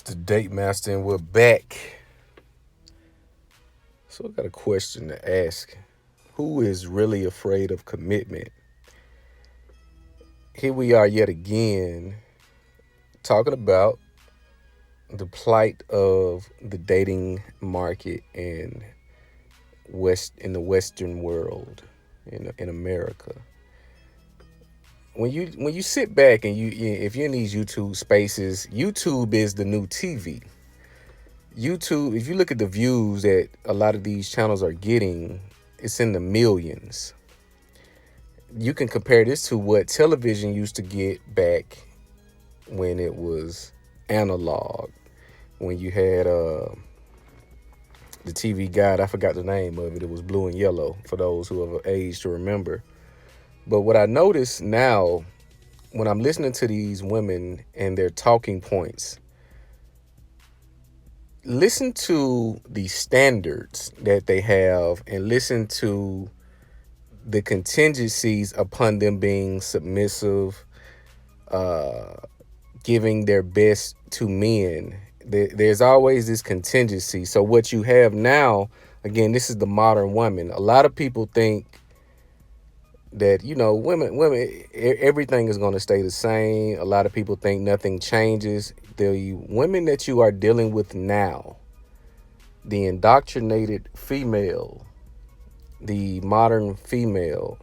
It's the Date Master, and we're back. So, I got a question to ask. Who is really afraid of commitment? Here we are yet again talking about the plight of the dating market in the Western world, in America. When you sit back and if you're in these YouTube spaces, YouTube is the new TV. YouTube, if you look at the views that a lot of these channels are getting, it's in the millions. You can compare this to what television used to get back when it was analog, when you had the TV guide. I forgot the name of it. It was blue and yellow for those who have age to remember. But what I notice now when I'm listening to these women and their talking points, listen to the standards that they have and listen to the contingencies upon them being submissive, giving their best to men. There's always this contingency. So what you have now, again, this is the modern woman. A lot of people think that, women, everything is going to stay the same. A lot of people think nothing changes. The women that you are dealing with now, the indoctrinated female, the modern female,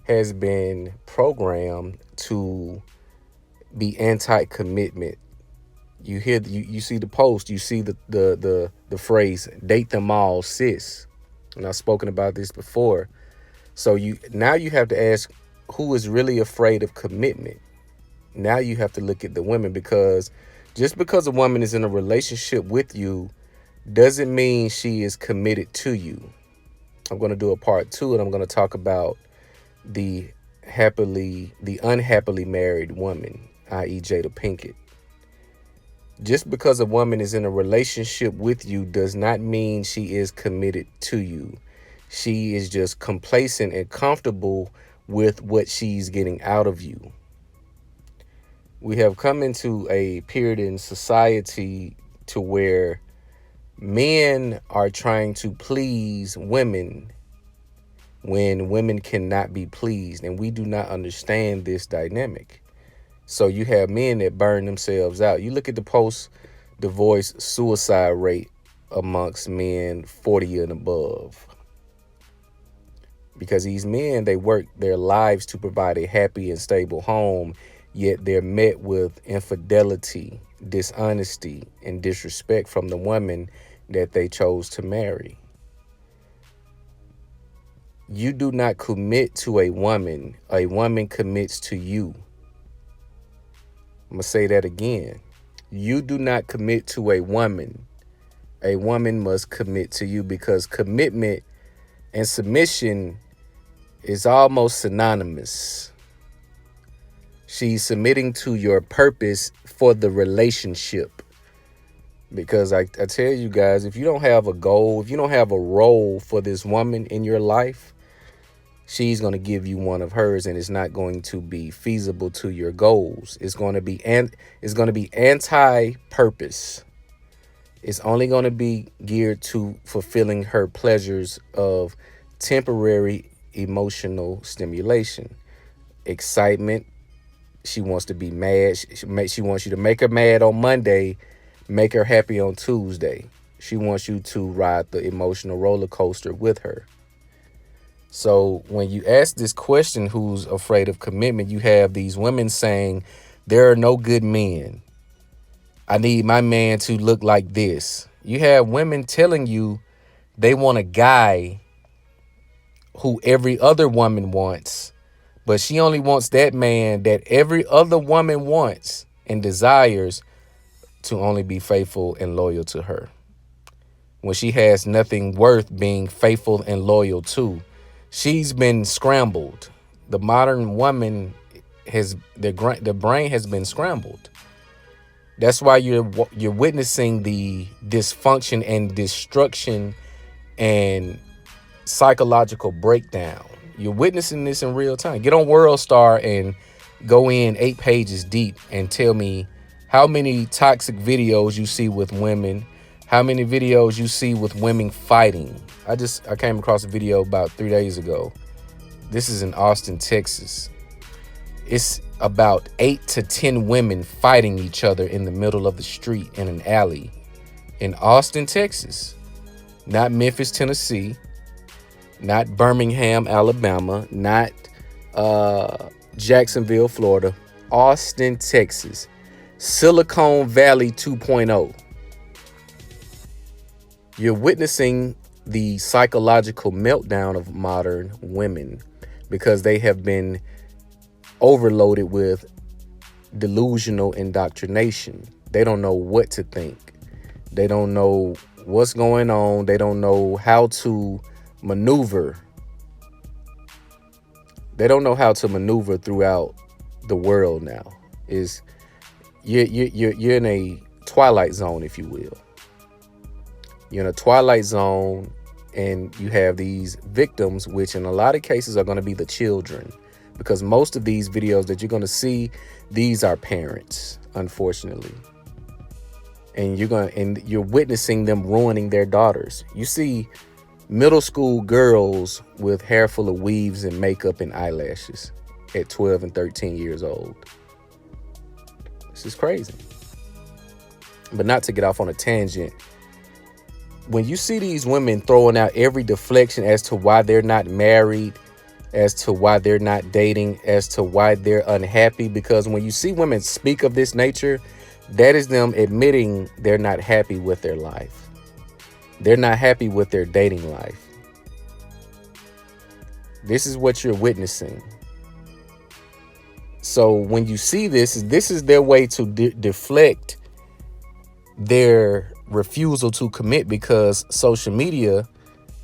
has been programmed to be anti-commitment. You see the post, you see the phrase "date them all, sis," and I've spoken about this before. So now you have to ask, who is really afraid of commitment? Now you have to look at the women, because just because a woman is in a relationship with you doesn't mean she is committed to you. I'm going to do a part 2, and I'm going to talk about the unhappily married woman, i.e. Jada Pinkett. Just because a woman is in a relationship with you does not mean she is committed to you. She is just complacent and comfortable with what she's getting out of you. We have come into a period in society to where men are trying to please women when women cannot be pleased, and we do not understand this dynamic. So you have men that burn themselves out. You look at the post-divorce suicide rate amongst men 40 and above. Because these men, they work their lives to provide a happy and stable home, yet they're met with infidelity, dishonesty, and disrespect from the woman that they chose to marry. You do not commit to a woman commits to you. I'm going to say that again. You do not commit to a woman must commit to you, because commitment and submission is almost synonymous. She's submitting to your purpose for the relationship. Because I tell you guys, if you don't have a goal, if you don't have a role for this woman in your life, she's going to give you one of hers, and it's not going to be feasible to your goals. It's going to be anti-purpose. It's only going to be geared to fulfilling her pleasures of temporary emotional stimulation, excitement. She wants to be mad. She wants you to make her mad on Monday, make her happy on Tuesday. She wants you to ride the emotional roller coaster with her. So when you ask this question, who's afraid of commitment, you have these women saying, there are no good men. I need my man to look like this. You have women telling you they want a guy who every other woman wants, but she only wants that man that every other woman wants and desires to only be faithful and loyal to her, when she has nothing worth being faithful and loyal to. She's been scrambled. The modern woman the brain has been scrambled. That's why you're witnessing the dysfunction and destruction and psychological breakdown. You're witnessing this in real time. Get on World Star and go in 8 pages deep and tell me how many toxic videos you see with women, how many videos you see with women fighting. I came across a video about 3 days ago. This is in Austin, Texas. It's about 8 to 10 women fighting each other in the middle of the street in an alley in Austin, Texas. Not Memphis, Tennessee, not Birmingham, Alabama, not Jacksonville, Florida. Austin, Texas. Silicon Valley 2.0. You're witnessing the psychological meltdown of modern women because they have been overloaded with delusional indoctrination. They don't know what to think. They don't know what's going on. They don't know how to maneuver. They don't know how to maneuver throughout the world now. You're in a twilight zone, if you will. You're in a twilight zone, and you have these victims, which in a lot of cases are going to be the children, because most of these videos that you're going to see, these are parents, unfortunately. And you're witnessing them ruining their daughters. You see middle school girls with hair full of weaves and makeup and eyelashes at 12 and 13 years old. This is crazy. But not to get off on a tangent, when you see these women throwing out every deflection as to why they're not married, as to why they're not dating, as to why they're unhappy, because when you see women speak of this nature, that is them admitting they're not happy with their life. They're not happy with their dating life. This is what you're witnessing. So when you see this is their way to deflect their refusal to commit, because social media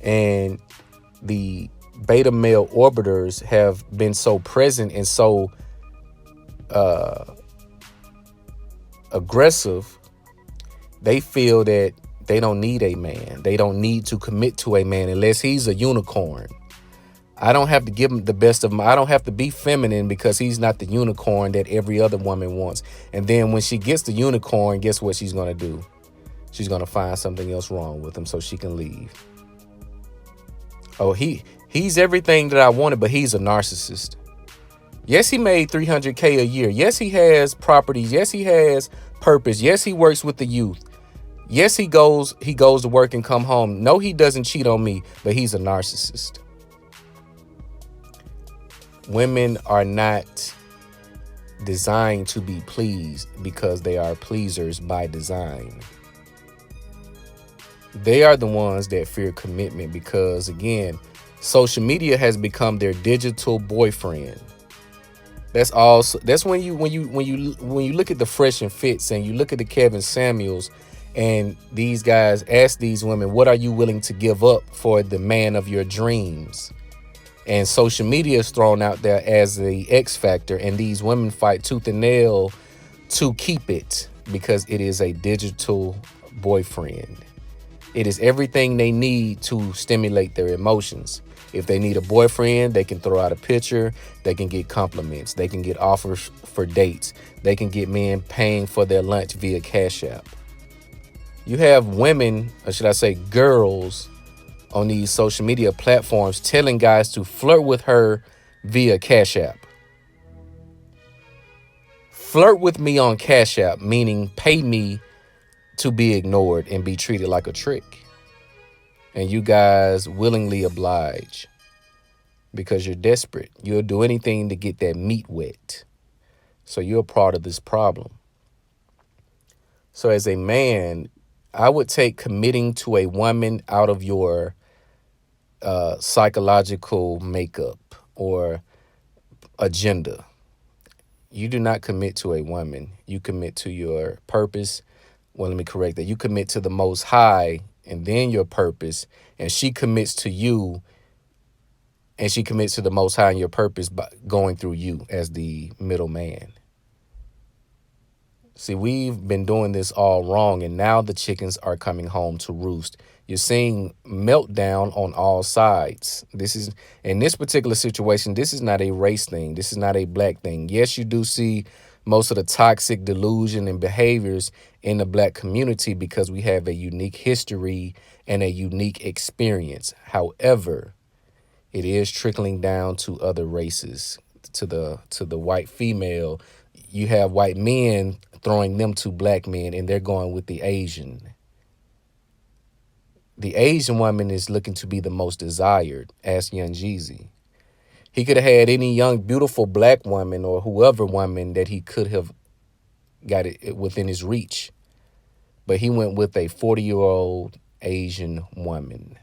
and the beta male orbiters have been so present and so aggressive. They feel that they don't need a man. They don't need to commit to a man unless he's a unicorn. I don't have to give him the best of my, I don't have to be feminine because he's not the unicorn that every other woman wants. And then when she gets the unicorn, guess what she's going to do? She's going to find something else wrong with him so she can leave. Oh, he's everything that I wanted, but he's a narcissist. Yes, he made $300K a year. Yes, he has properties. Yes, he has purpose. Yes, he works with the youth. Yes, he goes to work and come home. No, he doesn't cheat on me, but he's a narcissist. Women are not designed to be pleased because they are pleasers by design. They are the ones that fear commitment because, again, social media has become their digital boyfriend. That's when you look at the Fresh and Fits and you look at the Kevin Samuels, and these guys ask these women, what are you willing to give up for the man of your dreams? And social media is thrown out there as the X factor, and these women fight tooth and nail to keep it because it is a digital boyfriend. It is everything they need to stimulate their emotions. If they need a boyfriend, they can throw out a picture. They can get compliments. They can get offers for dates. They can get men paying for their lunch via Cash App. You have women, or should I say girls, on these social media platforms telling guys to flirt with her via Cash App. Flirt with me on Cash App, meaning pay me to be ignored and be treated like a trick. And you guys willingly oblige because you're desperate. You'll do anything to get that meat wet. So you're a part of this problem. So as a man, I would take committing to a woman out of your psychological makeup or agenda. You do not commit to a woman. You commit to your purpose. Well, let me correct that. You commit to the Most High and then your purpose, and she commits to you, and she commits to the Most High and your purpose by going through you as the middleman. See, we've been doing this all wrong, and now the chickens are coming home to roost. You're seeing meltdown on all sides. This is, in this particular situation, this is not a race thing. This is not a black thing. Yes, you do see most of the toxic delusion and behaviors in the black community because we have a unique history and a unique experience. However, it is trickling down to other races, to the white female. You have white men throwing them to black men, and they're going with the Asian. The Asian woman is looking to be the most desired. Ask Young Jeezy. He could have had any young, beautiful black woman or whoever woman that he could have got it within his reach, but he went with a 40-year-old Asian woman.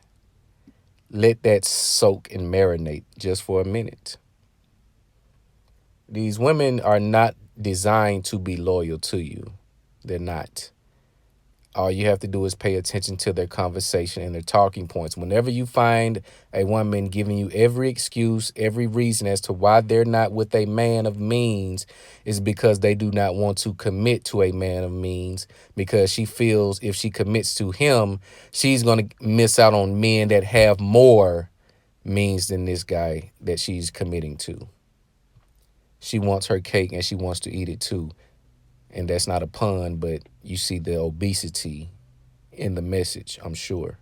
Let that soak and marinate just for a minute. These women are not designed to be loyal to you. They're not. All you have to do is pay attention to their conversation and their talking points. Whenever you find a woman giving you every excuse, every reason as to why they're not with a man of means, is because they do not want to commit to a man of means, because she feels if she commits to him, she's going to miss out on men that have more means than this guy that she's committing to. She wants her cake and she wants to eat it too. And that's not a pun, but you see the obesity in the message, I'm sure.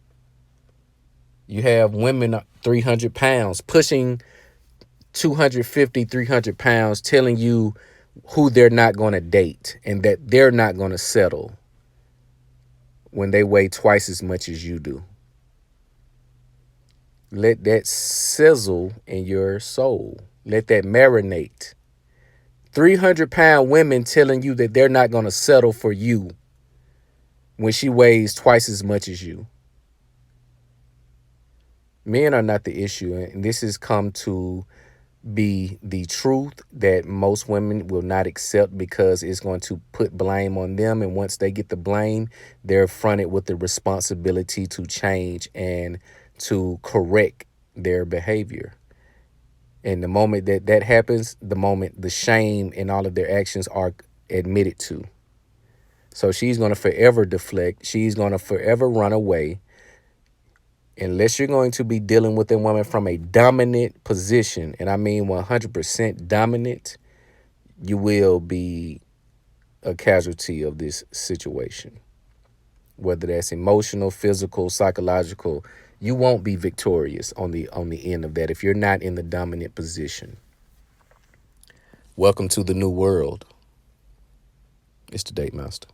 You have women 300 pounds, pushing 250, 300 pounds, telling you who they're not going to date and that they're not going to settle when they weigh twice as much as you do. Let that sizzle in your soul. Let that marinate. 300-pound women telling you that they're not going to settle for you when she weighs twice as much as you. Men are not the issue, and this has come to be the truth that most women will not accept because it's going to put blame on them, and once they get the blame, they're fronted with the responsibility to change and to correct their behavior. And the moment that that happens, the moment the shame and all of their actions are admitted to. So she's going to forever deflect. She's going to forever run away. Unless you're going to be dealing with a woman from a dominant position, and I mean 100% dominant, you will be a casualty of this situation. Whether that's emotional, physical, psychological, you won't be victorious on the end of that if you're not in the dominant position. Welcome to the new world. It's the Date Master.